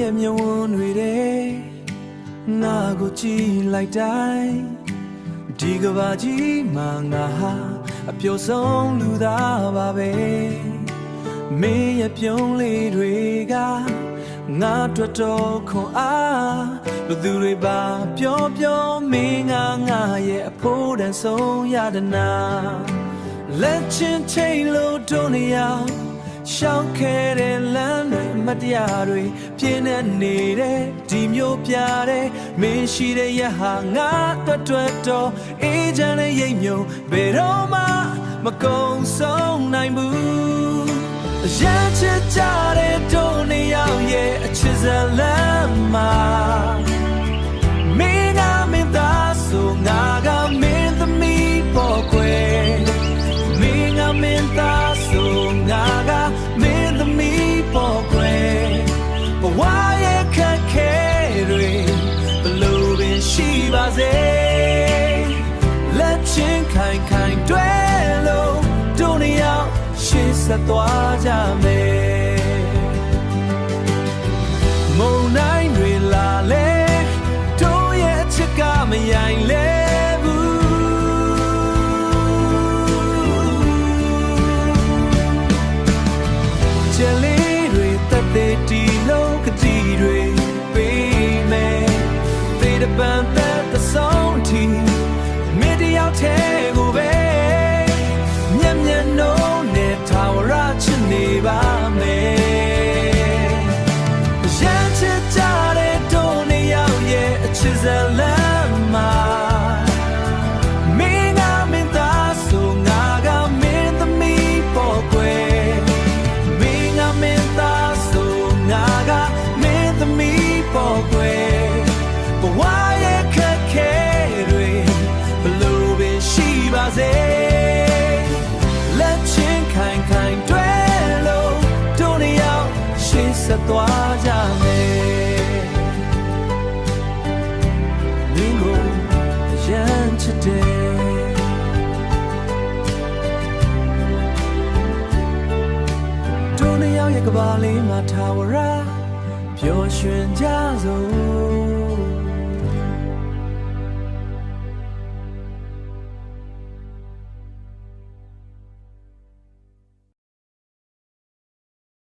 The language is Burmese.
ရဲ့မျက်ဝန်းတွေတဲ့ငါကိုကြည့်လိုက်တိုင်းဒီကဘာကြီးမှာငါဟာအပျော်ဆုံးလူသားပါပဲမင်းရဲ့ပြုံးလေးတွေကငါတွေ့တော့ခွန်အားဘသူတွေပါပြောမင်းငါရဲ့အဖို့တန်ဆုံးရတနာလက်ချင်းချိန်လို့တို့နေအောင်ရှောင်းခဲ့တဲ့လမ်းတွေမတရားတွေပြင်းနေနေတဲ့ဒီမျိုးပြတဲ့မင်းရှိတဲ့ရဟာငါတွေ့တော့အေးချမ်းတဲ့ရိပ်မြုံဘယ်တော့မှမကုန်ဆုံးနိုင်ဘူးရမ်းချစ်ကြတဲ့တို့နေရောက်ရဲ့အချစ်ဇလမ်းမှာမင်းကမင်းသားဆိုငါကမင်းသမီးပေါ်ကွယ်မင်းကမင်းသားဆိုငါကမင်းသမီးပေါ်ကွယ်ဘဝရဲ့ခက်ခဲတွေဘလို့ပင်ရှိပါစေလက်ချင်းခိုင်တွေ့လို့တို့နေရောက်ရှေ့ဆက်သွားကြမယ်မုန်တိုင်းတွေလာလေတို့ရဲ့အချစ်ကမယိုင်လဲဘူးချယ်လေးတွေတက်တဲ့ဒီလောကကြီးတွေပေးမယ်သေတပံသက်သဆုံးတီမင်းတယောက်တည်းကိုပဲမျက်နှုံးနဲ့ထာဝရချစ်နေပါမယ်ရမ်းချစ်ကြတဲ့တို့နေရောက်ရဲ့အချစ်ဇလမ်းမှာမင်းကမင်းသားဆိုငါကမင်းသမီးပေါ်ကွယ်မင်းကမင်းသားဆိုငါကမင်းသမီးပေါ်ကွယ်ဘဝရဲ့ခက်ခဲတွေဘလို့ပင်ရှိပါစေလက်ချင်းခိုင်တွေ့လို့တို့နေရောက်ရှေ့ဆက်သွားကြမယ်မင်းကိုရမ်းချစ်တယ်တို့နေရောက်ရဲ့ကဘာလေးမှာထာဝရပျော်ရွှင်ကြစို့